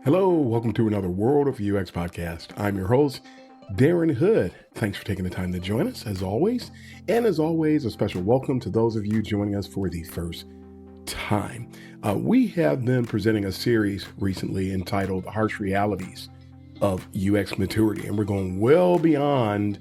Hello, welcome to another World of UX podcast. I'm your host, Darren Hood. Thanks for taking the time to join us, as always. And as always, a special welcome to those of you joining us for the first time. We have been presenting a series recently entitled The Harsh Realities of UX Maturity, and we're going well beyond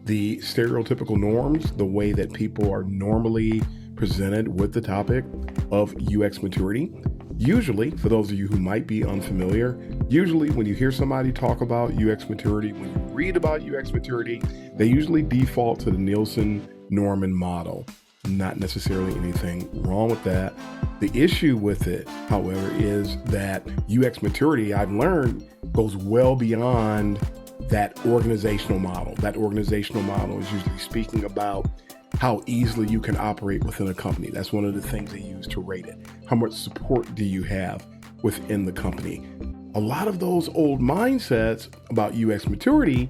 the stereotypical norms, the way that people are normally presented with the topic of UX maturity. Usually, for those of you who might be unfamiliar, usually when you hear somebody talk about UX maturity, when you read about UX maturity, they usually default to the Nielsen-Norman model. Not necessarily anything wrong with that. The issue with it, however, is that UX maturity, I've learned, goes well beyond that organizational model. That organizational model is usually speaking about how easily you can operate within a company. That's one of the things they use to rate it. How much support do you have within the company? A lot of those old mindsets about UX maturity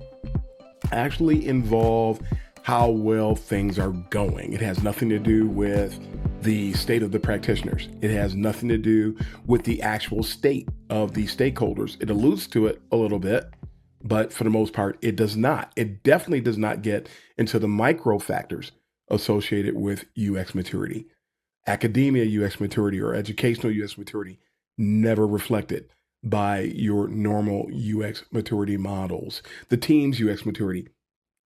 actually involve how well things are going. It has nothing to do with the state of the practitioners. It has nothing to do with the actual state of the stakeholders. It alludes to it a little bit, but for the most part, it does not. It definitely does not get into the micro factors associated with UX maturity. Academia UX maturity or educational UX maturity never reflected by your normal UX maturity models. The team's UX maturity,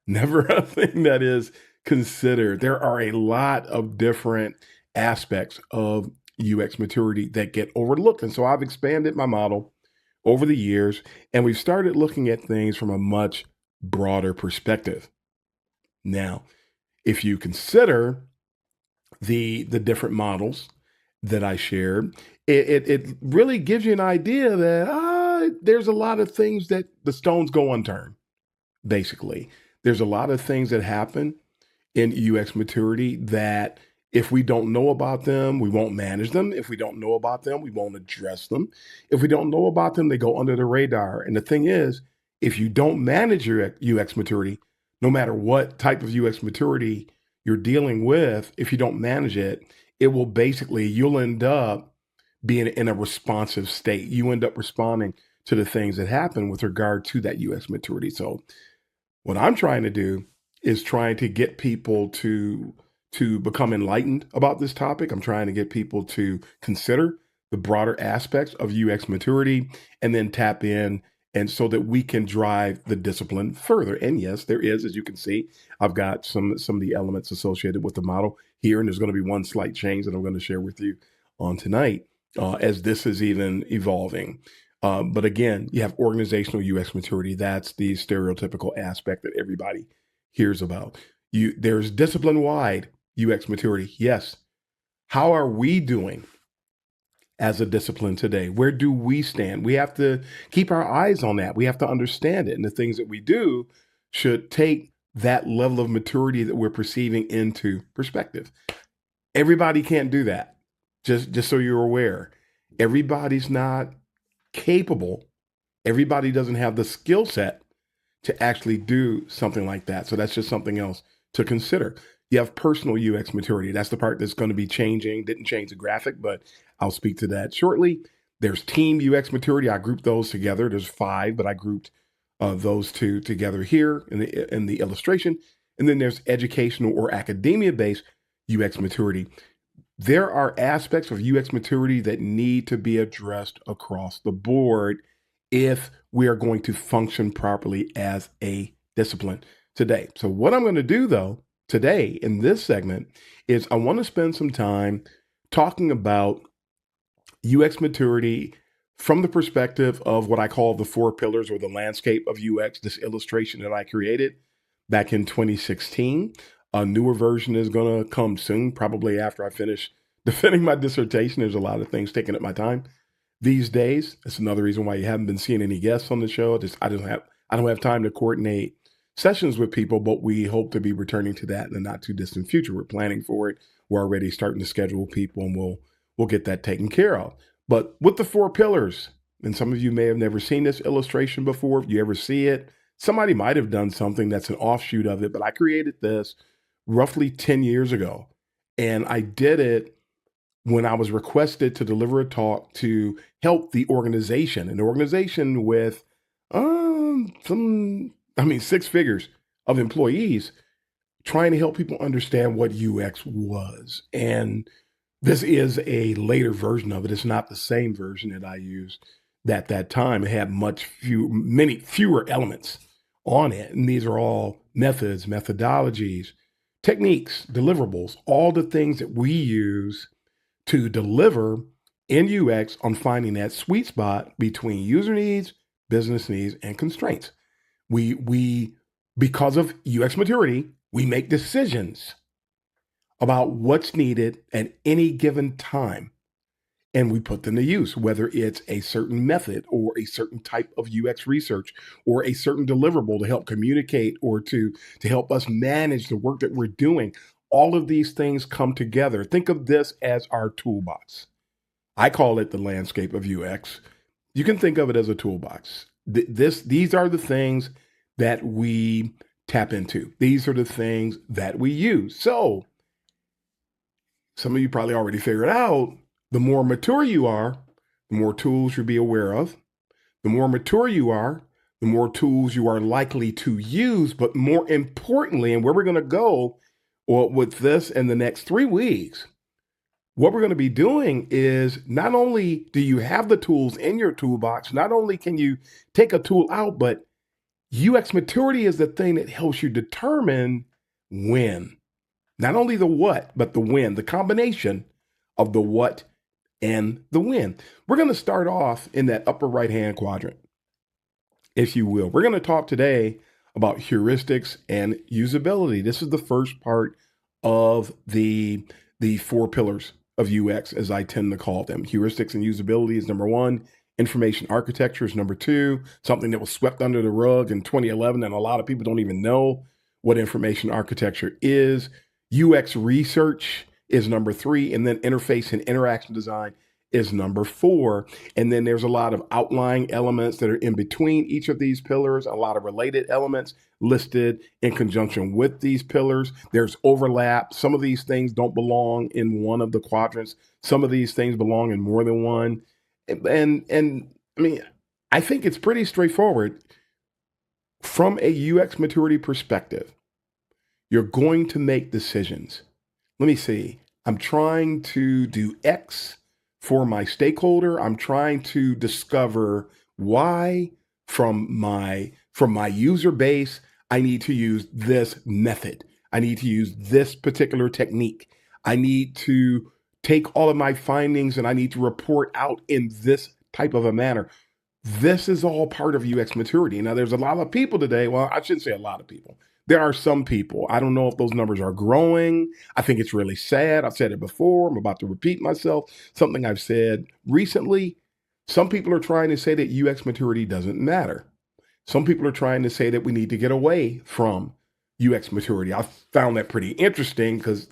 never a thing that is considered. There are a lot of different aspects of UX maturity that get overlooked. And so I've expanded my model over the years, and we've started looking at things from a much broader perspective. Now, if you consider the different models that I shared, it really gives you an idea that there's a lot of things that the stones go unturned, basically. There's a lot of things that happen in UX maturity that if we don't know about them, we won't manage them. If we don't know about them, we won't address them. If we don't know about them, they go under the radar. And the thing is, if you don't manage your UX maturity, no matter what type of UX maturity you're dealing with, if you don't manage it, it will basically, you'll end up being in a responsive state. You end up responding to the things that happen with regard to that UX maturity. So what I'm trying to do is trying to get people to become enlightened about this topic. I'm trying to get people to consider the broader aspects of UX maturity and then tap in, and so that we can drive the discipline further. And yes, there is, as you can see, I've got some of the elements associated with the model here, and there's going to be one slight change that I'm going to share with you on tonight as this is even evolving. But again, you have organizational UX maturity. That's the stereotypical aspect that everybody hears about. There's discipline-wide UX maturity. Yes. How are we doing as a discipline today? Where do we stand? We have to keep our eyes on that. We have to understand it. And the things that we do should take that level of maturity that we're perceiving into perspective. Everybody can't do that. Just so you're aware, everybody's not capable. Everybody doesn't have the skill set to actually do something like that. So that's just something else to consider. You have personal UX maturity. That's the part that's going to be changing. Didn't change the graphic, but I'll speak to that shortly. There's team UX maturity. I grouped those together. There's 5, but I grouped those 2 together here in the illustration. And then there's educational or academia-based UX maturity. There are aspects of UX maturity that need to be addressed across the board if we are going to function properly as a discipline today. So what I'm going to do, though, today in this segment is I want to spend some time talking about UX maturity from the perspective of what I call the 4 pillars or the landscape of UX, this illustration that I created back in 2016. A newer version is going to come soon, probably after I finish defending my dissertation. There's a lot of things taking up my time these days. That's another reason why you haven't been seeing any guests on the show. I don't have time to coordinate sessions with people, but we hope to be returning to that in the not too distant future. We're planning for it. We're already starting to schedule people, and we'll get that taken care of. But with the 4 pillars, and some of you may have never seen this illustration before. If you ever see it, Somebody might have done something that's an offshoot of it, but I created this roughly 10 years ago. And I did it when I was requested to deliver a talk to help an organization with six figures of employees, trying to help people understand what UX was. And this is a later version of it. It's not the same version that I used at that time. It had many fewer elements on it. And these are all methods, methodologies, techniques, deliverables, all the things that we use to deliver in UX on finding that sweet spot between user needs, business needs, and constraints. We because of UX maturity, we make decisions about what's needed at any given time, and we put them to use, whether it's a certain method or a certain type of UX research or a certain deliverable to help communicate or to help us manage the work that we're doing. All of these things come together. Think of this as our toolbox. I call it the landscape of UX. You can think of it as a toolbox. These are the things that we tap into. These are the things that we use. So some of you probably already figured out, the more mature you are, the more tools you'll be aware of. The more mature you are, the more tools you are likely to use. But more importantly, and where we're going to go with this in the next 3 weeks, what we're going to be doing is not only do you have the tools in your toolbox, not only can you take a tool out, but UX maturity is the thing that helps you determine when. Not only the what, but the when, the combination of the what and the when. We're going to start off in that upper right-hand quadrant, if you will. We're going to talk today about heuristics and usability. This is the first part of the 4 pillars of UX, as I tend to call them. Heuristics and usability is number 1. Information architecture is number 2, something that was swept under the rug in 2011, and a lot of people don't even know what information architecture is. UX research is number 3, and then interface and interaction design is number 4. And then there's a lot of outlying elements that are in between each of these pillars, a lot of related elements listed in conjunction with these pillars. There's overlap. Some of these things don't belong in one of the quadrants. Some of these things belong in more than one. And I mean, I think it's pretty straightforward. From a UX maturity perspective, you're going to make decisions. Let me see. I'm trying to do X for my stakeholder. I'm trying to discover why from my user base, I need to use this method. I need to use this particular technique. I need to take all of my findings and I need to report out in this type of a manner. This is all part of UX maturity. Now, there's a lot of people today. Well, I shouldn't say a lot of people. There are some people. I don't know if those numbers are growing. I think it's really sad. I've said it before. I'm about to repeat myself. Something I've said recently. Some people are trying to say that UX maturity doesn't matter. Some people are trying to say that we need to get away from UX maturity. I found that pretty interesting because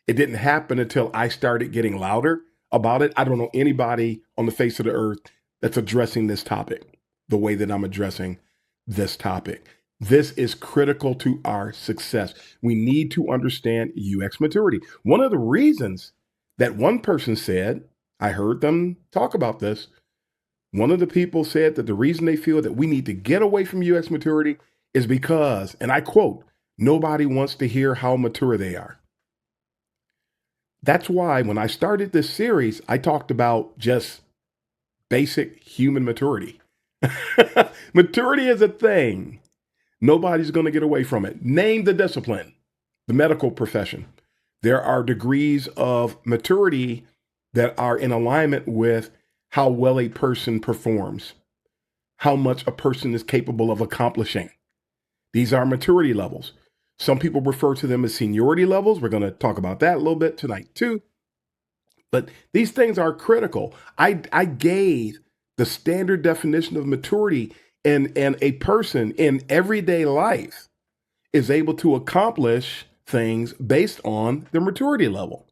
it didn't happen until I started getting louder about it. I don't know anybody on the face of the earth that's addressing this topic the way that I'm addressing this topic. This is critical to our success. We need to understand UX maturity. One of the reasons that one person said, I heard them talk about this, one of the people said that the reason they feel that we need to get away from UX maturity is because, and I quote, nobody wants to hear how mature they are. That's why when I started this series, I talked about just basic human maturity. Maturity is a thing. Nobody's going to get away from it. Name the discipline, the medical profession. There are degrees of maturity that are in alignment with how well a person performs, how much a person is capable of accomplishing. These are maturity levels. Some people refer to them as seniority levels. We're going to talk about that a little bit tonight too. But these things are critical. I gave the standard definition of maturity, and a person in everyday life is able to accomplish things based on their maturity level.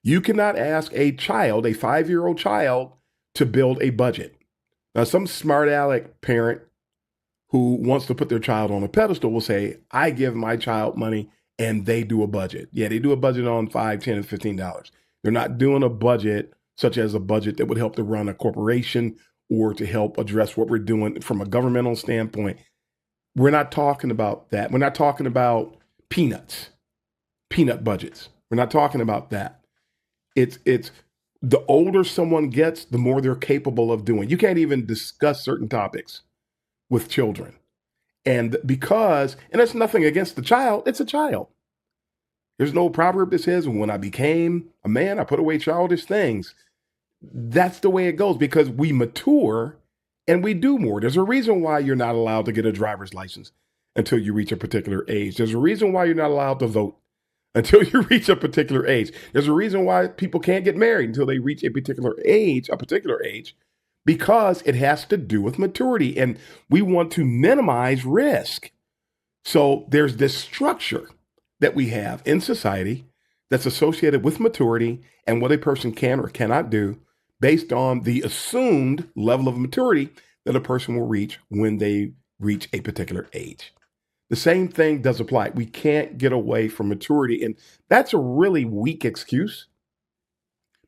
You cannot ask a child, a 5-year-old child, to build a budget. Now, some smart aleck parent who wants to put their child on a pedestal will say, I give my child money and they do a budget. Yeah, they do a budget on $5, $10, and $15. They're not doing a budget such as a budget that would help to run a corporation or to help address what we're doing from a governmental standpoint. We're not talking about that. We're not talking about peanut budgets. We're not talking about that. It's the older someone gets, the more they're capable of doing. You can't even discuss certain topics with children. And it's nothing against the child, it's a child. There's no proverb that says, when I became a man, I put away childish things. That's the way it goes because we mature and we do more. There's a reason why you're not allowed to get a driver's license until you reach a particular age. There's a reason why you're not allowed to vote until you reach a particular age. There's a reason why people can't get married until they reach a particular age, because it has to do with maturity. And we want to minimize risk. So there's this structure that we have in society that's associated with maturity and what a person can or cannot do based on the assumed level of maturity that a person will reach when they reach a particular age. The same thing does apply. We can't get away from maturity. And that's a really weak excuse.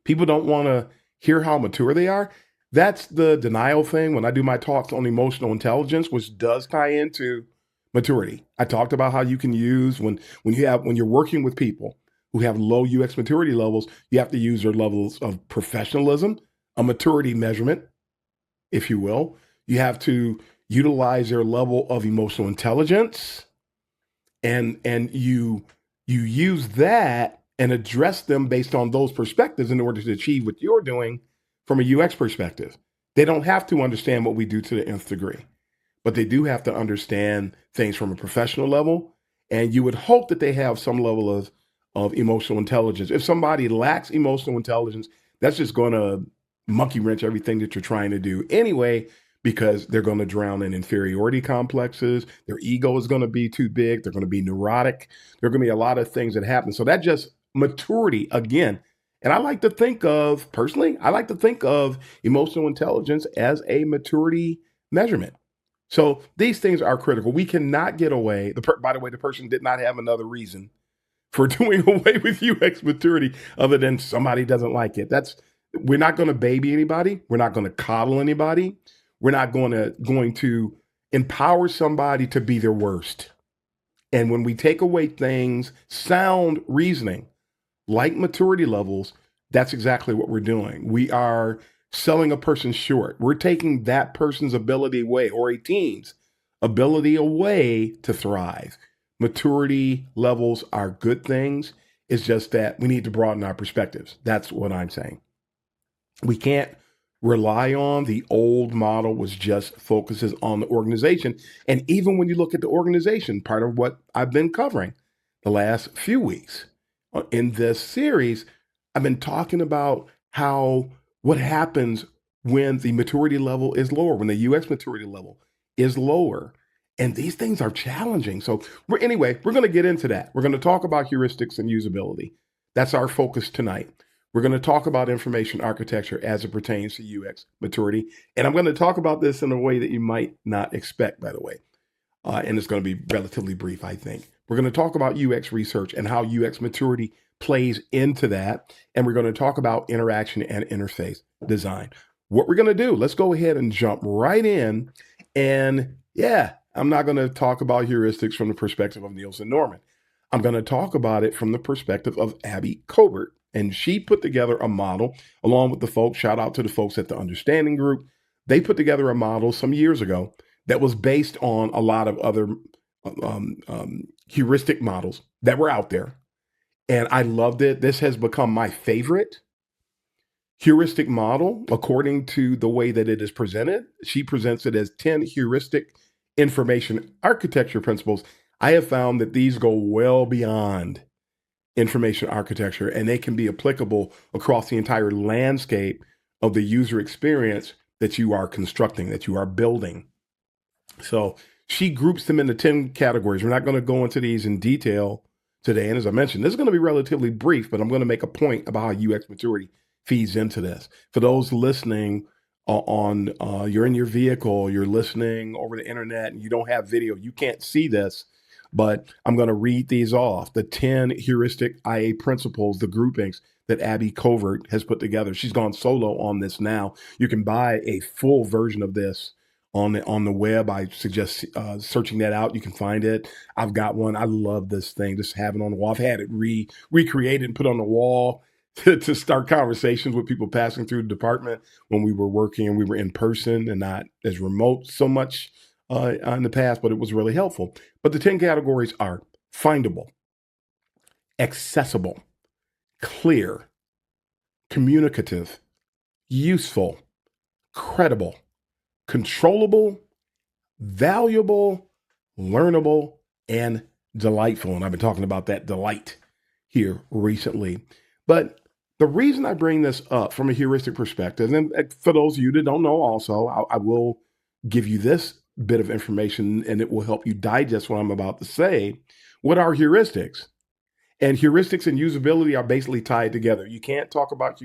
People don't want to hear how mature they are. That's the denial thing. When I do my talks on emotional intelligence, which does tie into maturity, I talked about how you can use when you're working with people who have low UX maturity levels, you have to use their levels of professionalism, a maturity measurement, if you will. You have to utilize their level of emotional intelligence, and you use that and address them based on those perspectives in order to achieve what you're doing from a UX perspective. They don't have to understand what we do to the nth degree, but they do have to understand things from a professional level. And you would hope that they have some level of emotional intelligence. If somebody lacks emotional intelligence, that's just going to monkey wrench everything that you're trying to do anyway, because they're going to drown in inferiority complexes. Their ego is going to be too big. They're going to be neurotic. There are going to be a lot of things that happen. So that just maturity again. And I like to think of emotional intelligence as a maturity measurement. So these things are critical. We cannot get away. By the way, the person did not have another reason for doing away with UX maturity other than somebody doesn't like it. We're not going to baby anybody. We're not going to coddle anybody. We're not going to empower somebody to be their worst. And when we take away things, sound reasoning, like maturity levels, that's exactly what we're doing. We are selling a person short. We're taking that person's ability away, or a team's ability away to thrive. Maturity levels are good things. It's just that we need to broaden our perspectives. That's what I'm saying. We can't rely on the old model, which just focuses on the organization. And even when you look at the organization, part of what I've been covering the last few weeks in this series, I've been talking about what happens when the maturity level is lower, when the UX maturity level is lower. And these things are challenging. So we're going to get into that. We're going to talk about heuristics and usability. That's our focus tonight. We're going to talk about information architecture as it pertains to UX maturity. And I'm going to talk about this in a way that you might not expect, by the way. And it's going to be relatively brief, I think. We're going to talk about UX research and how UX maturity plays into that. And we're going to talk about interaction and interface design. What we're going to do, let's go ahead and jump right in. And I'm not going to talk about heuristics from the perspective of Nielsen Norman. I'm going to talk about it from the perspective of Abby Covert. And she put together a model along with the folks, shout out to the folks at the Understanding Group. They put together a model some years ago that was based on a lot of other heuristic models that were out there. And I loved it. This has become my favorite heuristic model, according to the way that it is presented. She presents it as 10 heuristic information architecture principles. I have found that these go well beyond information architecture, and they can be applicable across the entire landscape of the user experience that you are constructing, that you are building. So she groups them into 10 categories. We're not going to go into these in detail today. And as I mentioned, this is going to be relatively brief, but I'm going to make a point about how UX maturity feeds into this. For those listening you're in your vehicle, you're listening over the internet, and you don't have video, you can't see this, but I'm going to read these off. The 10 heuristic IA principles, the groupings that Abby Covert has put together. She's gone solo on this now. You can buy a full version of this on the web. I suggest searching that out. You can find it. I've got one. I love this thing. Just having it on the wall. I've had it recreated and put on the wall to start conversations with people passing through the department when we were working and we were in person and not as remote so much in the past, but it was really helpful. But the 10 categories are findable, accessible, clear, communicative, useful, credible, controllable, valuable, learnable, and delightful. And I've been talking about that delight here recently. But the reason I bring this up from a heuristic perspective, and for those of you that don't know also, I will give you this bit of information and it will help you digest what I'm about to say. What are heuristics? And heuristics and usability are basically tied together. You can't talk about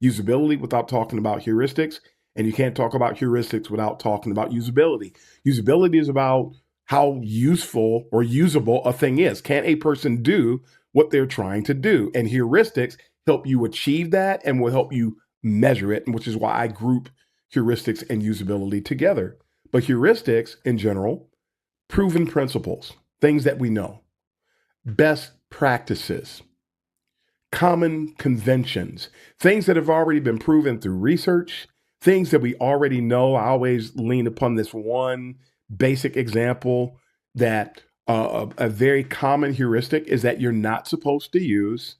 usability without talking about heuristics, and you can't talk about heuristics without talking about usability. Usability is about how useful or usable a thing is. Can a person do what they're trying to do? And heuristics help you achieve that and will help you measure it, which is why I group heuristics and usability together. But heuristics in general, proven principles, things that we know, best practices, common conventions, things that have already been proven through research, things that we already know. I always lean upon this one basic example that a very common heuristic is that you're not supposed to use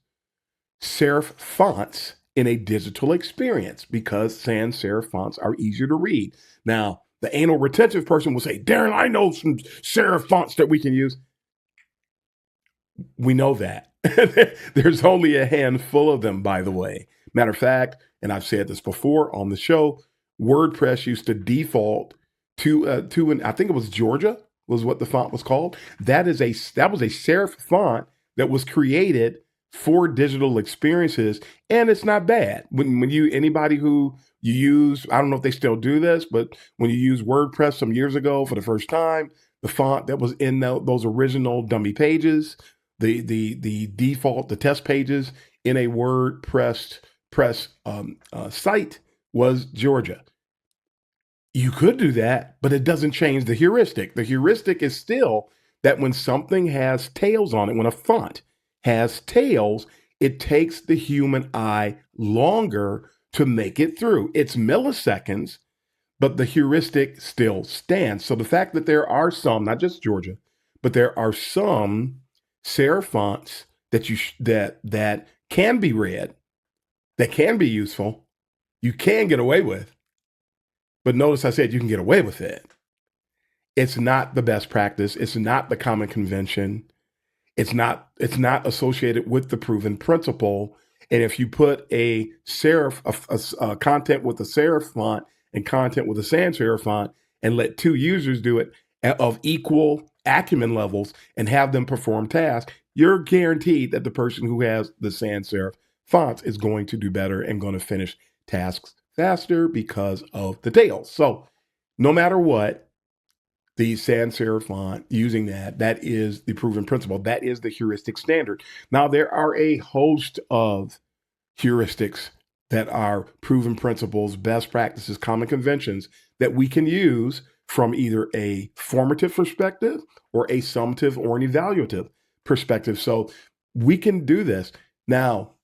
serif fonts in a digital experience because sans serif fonts are easier to read. Now, the anal retentive person will say, Darren, I know some serif fonts that we can use. We know that. There's only a handful of them, by the way. Matter of fact, and I've said this before on the show, WordPress used to default to I think it was Georgia was what the font was called. That was a serif font that was created for digital experiences, and it's not bad. When anybody who you use, I don't know if they still do this, but when you use WordPress some years ago for the first time, the font that was in those original dummy pages, the default, the test pages in a WordPress site was Georgia. You could do that, but it doesn't change the heuristic. The heuristic is still that when something has tails on it, when a font has tails, it takes the human eye longer to make it through. It's milliseconds, but the heuristic still stands. So the fact that there are some, not just Georgia, but there are some serif fonts that can be read, that can be useful, you can get away with. But notice I said you can get away with it. It's not the best practice. It's not the common convention. It's not associated with the proven principle. And if you put a serif, content with a serif font and content with a sans serif font and let two users do it of equal acumen levels and have them perform tasks, you're guaranteed that the person who has the sans serif fonts is going to do better and going to finish tasks faster because of the tails. So no matter what, the sans serif font, using that is the proven principle. That is the heuristic standard. Now, there are a host of heuristics that are proven principles, best practices, common conventions that we can use from either a formative perspective or a summative or an evaluative perspective. So we can do this. Now,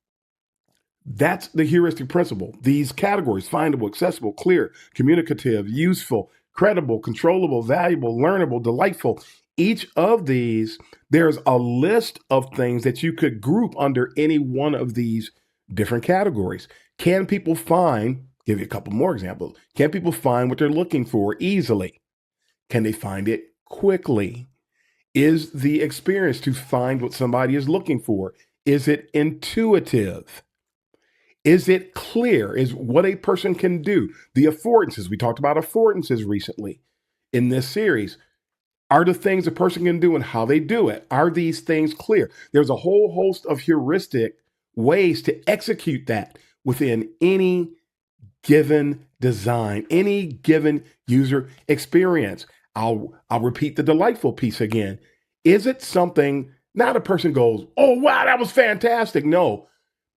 that's the heuristic principle. These categories: findable, accessible, clear, communicative, useful, credible, controllable, valuable, learnable, delightful. Each of these, there's a list of things that you could group under any one of these different categories. Can people find, give you a couple more examples, can people find what they're looking for easily? Can they find it quickly? Is the experience to find what somebody is looking for, is it intuitive? Is it clear? Is what a person can do? The affordances, we talked about affordances recently in this series. Are the things a person can do and how they do it? Are these things clear? There's a whole host of heuristic ways to execute that within any given design, any given user experience. I'll repeat the delightful piece again. Is it something, not a person goes, oh, wow, that was fantastic. No,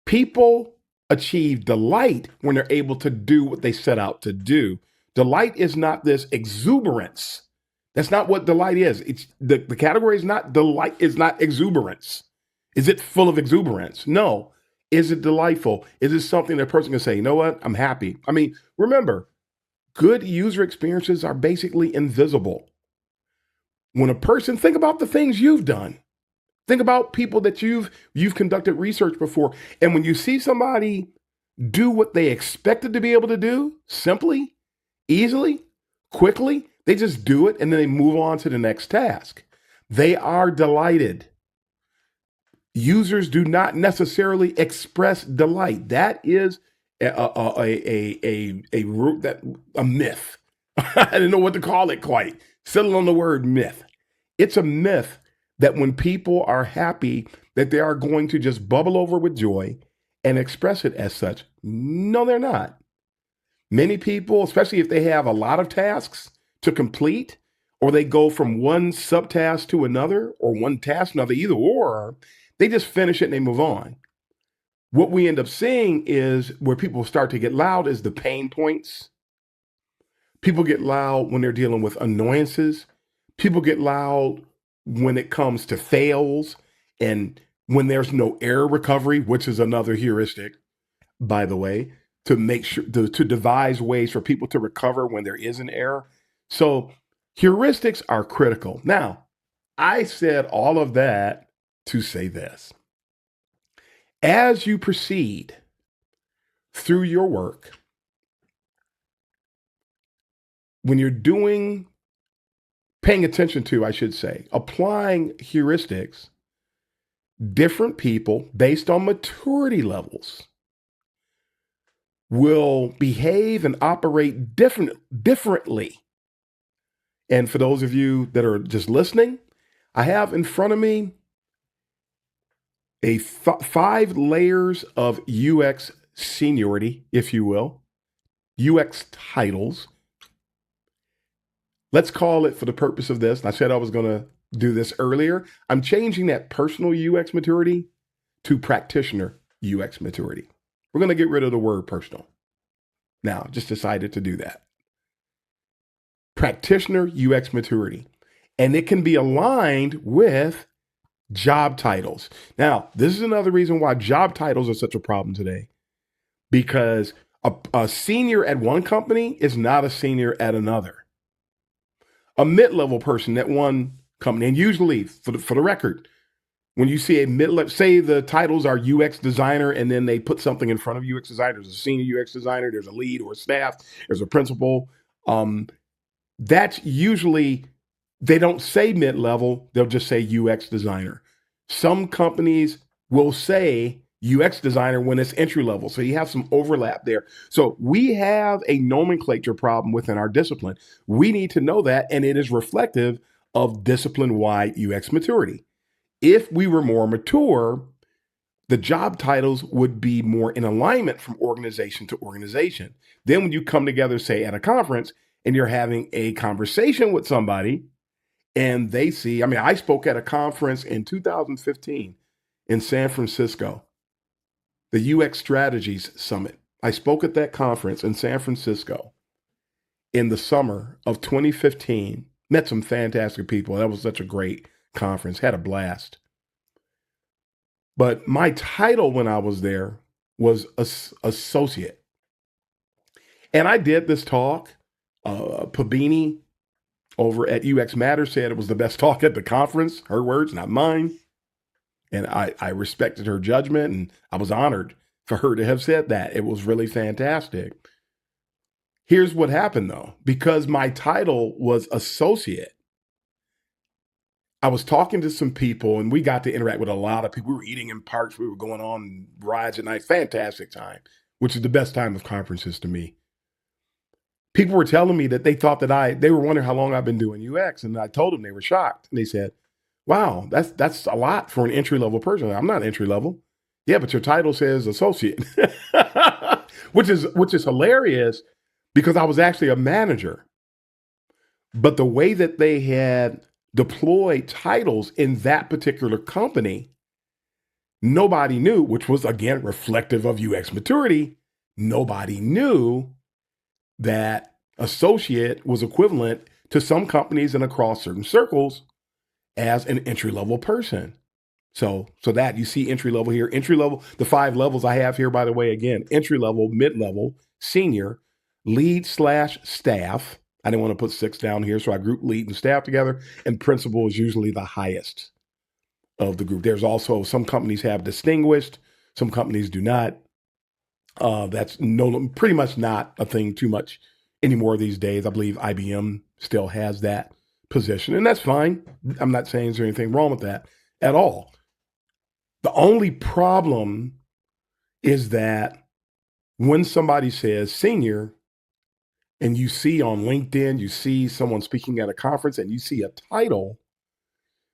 people achieve delight when they're able to do what they set out to do. Delight is not this exuberance. That's not what delight is. It's the category is not delight, is not exuberance. Is it full of exuberance? No. Is it delightful? Is it something that a person can say, you know what? I'm happy. I mean, remember, good user experiences are basically invisible. When a person, think about the things you've done. Think about people that you've conducted research before. And when you see somebody do what they expected to be able to do, simply, easily, quickly, they just do it and then they move on to the next task. They are delighted. Users do not necessarily express delight. That is a myth. I didn't know what to call it quite. Settle on the word myth. It's a myth that when people are happy, that they are going to just bubble over with joy and express it as such. No, they're not. Many people, especially if they have a lot of tasks to complete, or they go from one subtask to another, or one task to another, either or, they just finish it and they move on. What we end up seeing is where people start to get loud is the pain points. People get loud when they're dealing with annoyances. People get loud when it comes to fails and when there's no error recovery, which is another heuristic, by the way, to make sure to devise ways for people to recover when there is an error. So heuristics are critical. Now, I said all of that to say this. As you proceed through your work, when you're paying attention to, I should say, applying heuristics, different people based on maturity levels will behave and operate differently. And for those of you that are just listening, I have in front of me a 5 layers of UX seniority, if you will, UX titles. Let's call it, for the purpose of this, and I said I was going to do this earlier, I'm changing that personal UX maturity to practitioner UX maturity. We're going to get rid of the word personal. Now, just decided to do that. Practitioner UX maturity. And it can be aligned with job titles. Now, this is another reason why job titles are such a problem today, because a senior at one company is not a senior at another. A mid-level person at one company, and usually, for the record, when you see a mid-level, say the titles are UX designer, and then they put something in front of UX designer, there's a senior UX designer, there's a lead or a staff, there's a principal. That's usually, they don't say mid-level, they'll just say UX designer. Some companies will say UX designer when it's entry level. So you have some overlap there. So we have a nomenclature problem within our discipline. We need to know that, and it is reflective of discipline-wide UX maturity. If we were more mature, the job titles would be more in alignment from organization to organization. Then when you come together, say at a conference, and you're having a conversation with somebody, and they see, I spoke at a conference in 2015 in San Francisco, the UX Strategies Summit. I spoke at that conference in San Francisco in the summer of 2015, met some fantastic people. That was such a great conference, had a blast. But my title when I was there was associate. And I did this talk. Pabini over at UX Matters said it was the best talk at the conference, her words, not mine. And I respected her judgment, and I was honored for her to have said that. It was really fantastic. Here's what happened though, because my title was associate, I was talking to some people and we got to interact with a lot of people. We were eating in parks. We were going on rides at night. Fantastic time, which is the best time of conferences to me. People were telling me that they thought that they were wondering how long I've been doing UX. And I told them, they were shocked. And they said, wow, that's a lot for an entry level person. I'm not entry level. Yeah, but your title says associate. which is hilarious because I was actually a manager. But the way that they had deployed titles in that particular company, nobody knew, which was again reflective of UX maturity. Nobody knew that associate was equivalent to some companies and across certain circles as an entry level person. So that you see entry level here, entry level, the 5 levels I have here, by the way, again, entry level, mid level, senior, lead / staff. I didn't want to put 6 down here, so I grouped lead and staff together, and principal is usually the highest of the group. There's also some companies have distinguished, some companies do not. That's pretty much not a thing too much anymore these days. I believe IBM still has that position, and that's fine. I'm not saying there's anything wrong with that at all. The only problem is that when somebody says senior, and you see on LinkedIn, you see someone speaking at a conference and you see a title,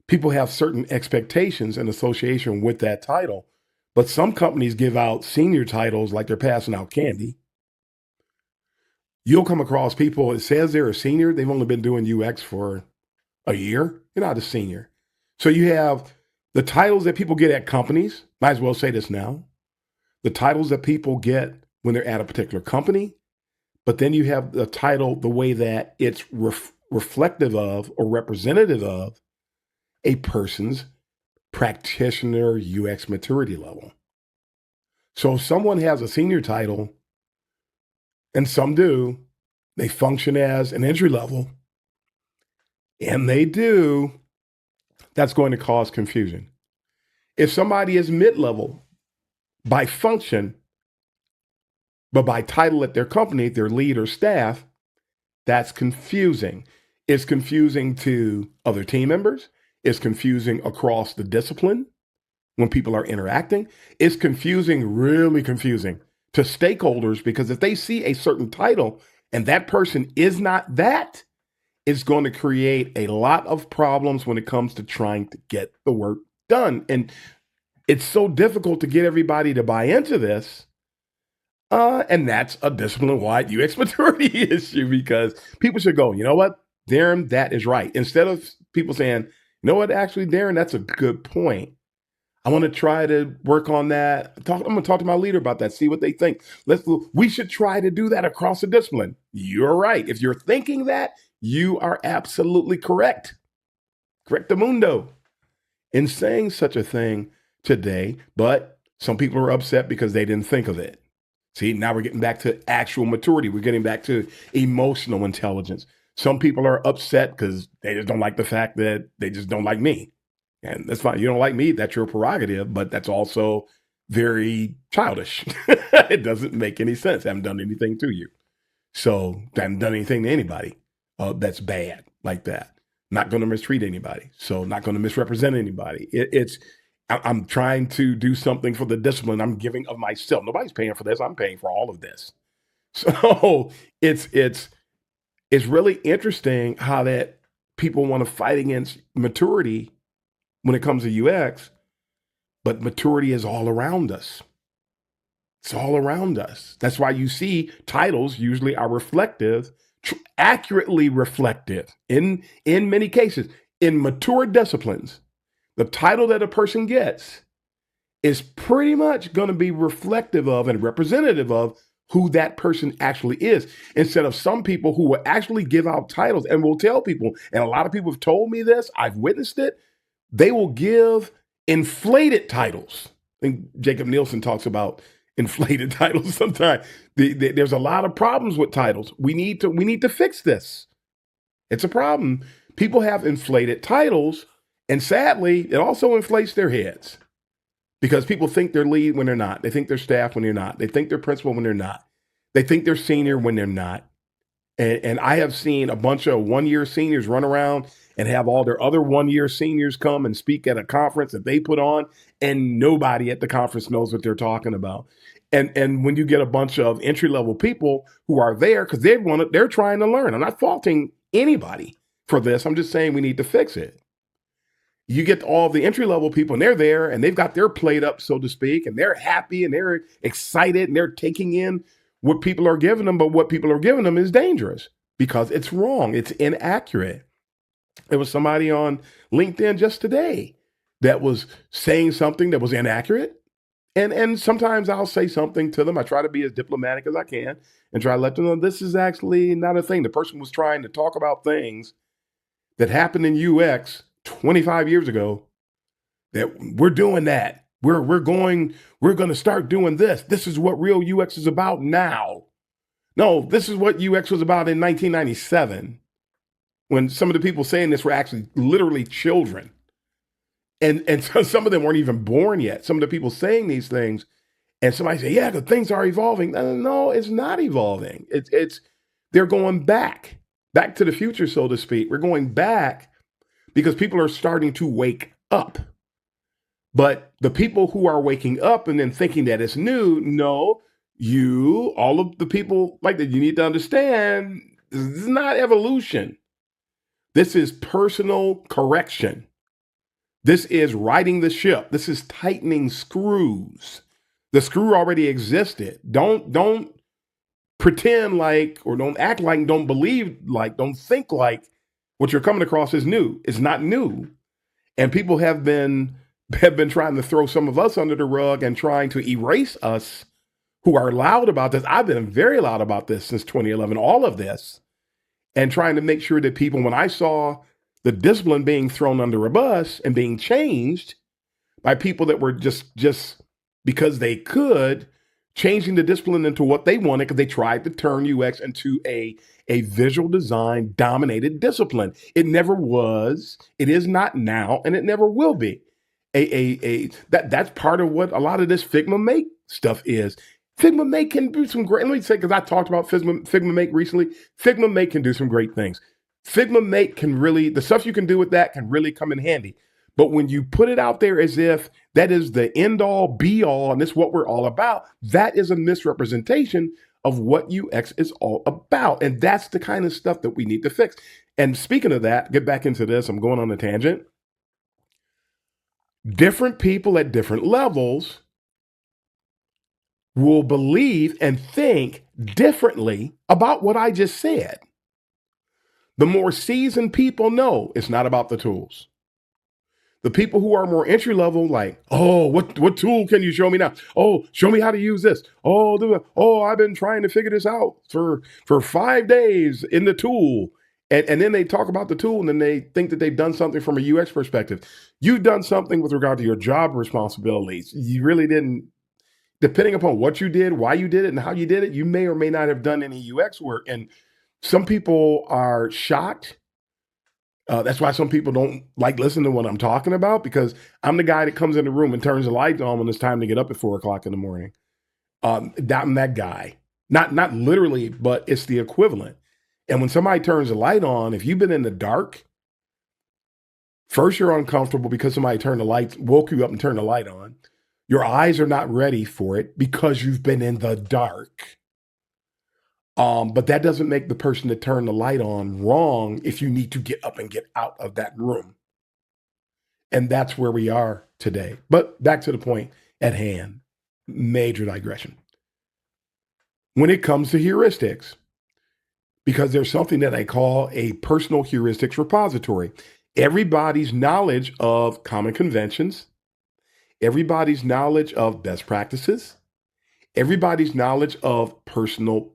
people have certain expectations in association with that title. But some companies give out senior titles like they're passing out candy. You'll come across people, it says they're a senior, they've only been doing UX for a year, you're not a senior. So you have the titles that people get at companies, might as well say this now, the titles that people get when they're at a particular company, but then you have the title, the way that it's reflective of or representative of a person's practitioner UX maturity level. So if someone has a senior title, and some do, they function as an entry level, and they do, that's going to cause confusion. If somebody is mid-level by function, but by title at their company, their lead or staff, that's confusing. It's confusing to other team members. It's confusing across the discipline when people are interacting. It's confusing, really confusing to stakeholders, because if they see a certain title and that person is not that, it's going to create a lot of problems when it comes to trying to get the work done. And it's so difficult to get everybody to buy into this. And that's a discipline-wide UX maturity issue, because people should go, you know what, Darren, that is right. Instead of people saying, you know what, actually, Darren, that's a good point. I want to try to work on that. I'm going to talk to my leader about that, see what they think. We should try to do that across the discipline. You're right. If you're thinking that, you are absolutely correct. Correctamundo in saying such a thing today, but some people are upset because they didn't think of it. See, now we're getting back to actual maturity. We're getting back to emotional intelligence. Some people are upset because they just don't like the fact that they just don't like me. And that's fine. You don't like me, that's your prerogative, but that's also very childish. It doesn't make any sense. I haven't done anything to you. So I haven't done anything to anybody that's bad like that. Not going to mistreat anybody. So not going to misrepresent anybody. I'm trying to do something for the discipline. I'm giving of myself. Nobody's paying for this. I'm paying for all of this. So it's really interesting how that people want to fight against maturity when it comes to UX, but maturity is all around us. It's all around us. That's why you see titles usually are reflective, accurately reflective in many cases. In mature disciplines, the title that a person gets is pretty much going to be reflective of and representative of who that person actually is, instead of some people who will actually give out titles and will tell people, and a lot of people have told me this, I've witnessed it, they will give inflated titles. I think Jacob Nielsen talks about inflated titles sometimes. There's a lot of problems with titles. We need to fix this. It's a problem. People have inflated titles, and sadly, it also inflates their heads, because people think they're lead when they're not. They think they're staff when they're not. They think they're principal when they're not. They think they're senior when they're not. And I have seen a bunch of one-year seniors run around and have all their other one-year seniors come and speak at a conference that they put on, and nobody at the conference knows what they're talking about. And when you get a bunch of entry-level people who are there because they're trying to learn. I'm not faulting anybody for this. I'm just saying we need to fix it. You get all the entry-level people, and they're there, and they've got their plate up, so to speak, and they're happy, and they're excited, and they're taking in what people are giving them, but what people are giving them is dangerous because it's wrong. It's inaccurate. There was somebody on LinkedIn just today that was saying something that was inaccurate. And sometimes I'll say something to them. I try to be as diplomatic as I can and try to let them know this is actually not a thing. The person was trying to talk about things that happened in UX 25 years ago that we're doing that. We're going to start doing this. This is what real UX is about now. No, this is what UX was about in 1997 when some of the people saying this were actually literally children. And so some of them weren't even born yet. Some of the people saying these things, and somebody say, yeah, the things are evolving. No, it's not evolving. They're going back to the future, so to speak. We're going back because people are starting to wake up. But the people who are waking up and then thinking that it's new, no, all of the people like that, you need to understand, this is not evolution. This is personal correction. This is righting the ship. This is tightening screws. The screw already existed. Don't pretend like, or don't act like, don't believe like, don't think like what you're coming across is new. It's not new. And people have been trying to throw some of us under the rug and trying to erase us who are loud about this. I've been very loud about this since 2011, all of this, and trying to make sure that people, when I saw the discipline being thrown under a bus and being changed by people that were just because they could, changing the discipline into what they wanted because they tried to turn UX into a visual design dominated discipline. It never was, it is not now, and it never will be. That's part of what a lot of this Figma Make stuff is. Figma Make can do some great, let me say, because I talked about Figma Make recently, Figma Make can do some great things. Figma Make can really, the stuff you can do with that can really come in handy. But when you put it out there as if that is the end all be all, and this is what we're all about, that is a misrepresentation of what UX is all about. And that's the kind of stuff that we need to fix. And speaking of that, get back into this, I'm going on a tangent. Different people at different levels will believe and think differently about what I just said. The more seasoned people know it's not about the tools. The people who are more entry level, like, oh, what tool can you show me now? Oh, show me how to use this. Oh, I've been trying to figure this out for 5 days in the tool. And then they talk about the tool and then they think that they've done something from a UX perspective. You've done something with regard to your job responsibilities. You really didn't, depending upon what you did, why you did it, and how you did it, you may or may not have done any UX work. And some people are shocked. That's why some people don't like listening to what I'm talking about, because I'm the guy that comes in the room and turns the lights on when it's time to get up at 4:00 in the morning. I'm that guy. Not literally, but it's the equivalent. And when somebody turns the light on, if you've been in the dark, first you're uncomfortable because somebody woke you up and turned the light on. Your eyes are not ready for it because you've been in the dark. But that doesn't make the person that turned the light on wrong if you need to get up and get out of that room. And that's where we are today. But back to the point at hand, major digression. When it comes to heuristics, because there's something that I call a personal heuristics repository. Everybody's knowledge of common conventions, everybody's knowledge of best practices, everybody's knowledge of personal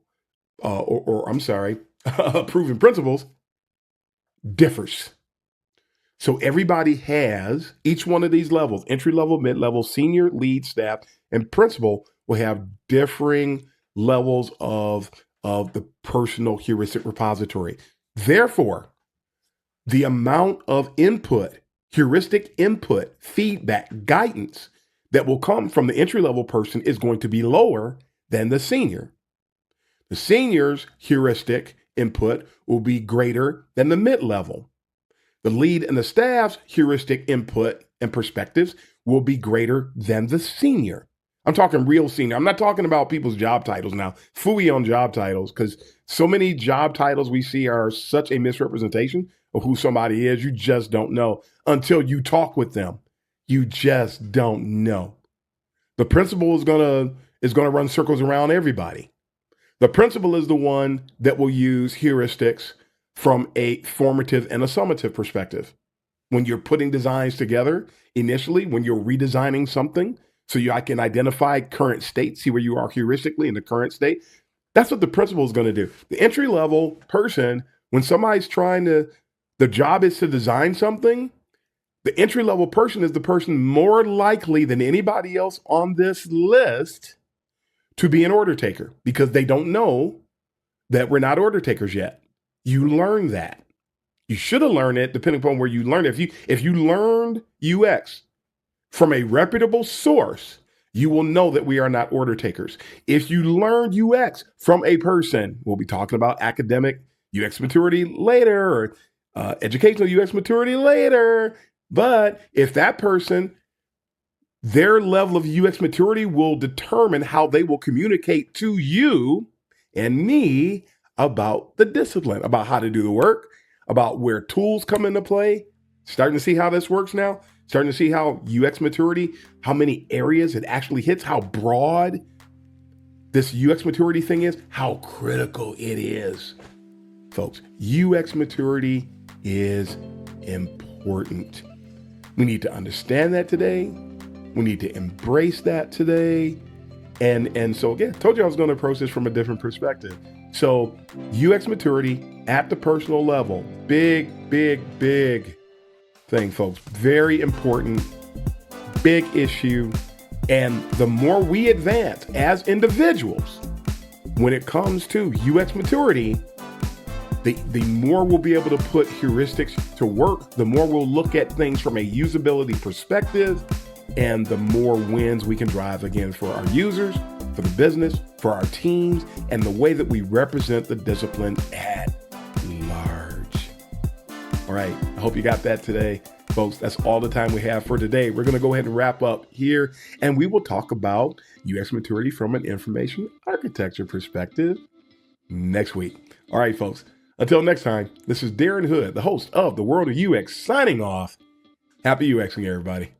proven principles differs. So everybody has, each one of these levels, entry level, mid level, senior, lead, staff, and principal will have differing levels of the personal heuristic repository. Therefore, the amount of input, heuristic input, feedback, guidance that will come from the entry level person is going to be lower than the senior. The senior's heuristic input will be greater than the mid-level. The lead and the staff's heuristic input and perspectives will be greater than the senior. I'm talking real senior. I'm not talking about people's job titles now. Phooey on job titles, because so many job titles we see are such a misrepresentation of who somebody is. You just don't know until you talk with them. You just don't know. The principal is gonna run circles around everybody. The principal is the one that will use heuristics from a formative and a summative perspective. When you're putting designs together, initially, when you're redesigning something, I can identify current state, see where you are heuristically in the current state. That's what the principal is going to do. The entry level person, when somebody's the job is to design something, the entry level person is the person more likely than anybody else on this list to be an order taker, because they don't know that we're not order takers yet. You learn that. You should have learned it depending upon where you learned it. If you learned UX from a reputable source, you will know that we are not order takers. If you learned UX from a person, we'll be talking about academic UX maturity later, or educational UX maturity later. But if that person, their level of UX maturity will determine how they will communicate to you and me about the discipline, about how to do the work, about where tools come into play. Starting to see how this works now. Starting to see how UX maturity, how many areas it actually hits, how broad this UX maturity thing is, how critical it is. Folks, UX maturity is important. We need to understand that today. We need to embrace that today. And so again, told you I was going to approach this from a different perspective. So UX maturity at the personal level, big thing, folks. Very important, big issue. And the more we advance as individuals, when it comes to UX maturity, the more we'll be able to put heuristics to work, the more we'll look at things from a usability perspective, and the more wins we can drive, again, for our users, for the business, for our teams, and the way that we represent the discipline at large. All right, I hope you got that today. Folks, that's all the time we have for today. We're going to go ahead and wrap up here, and we will talk about UX maturity from an information architecture perspective next week. All right, folks. Until next time, this is Darren Hood, the host of The World of UX, signing off. Happy UXing, everybody.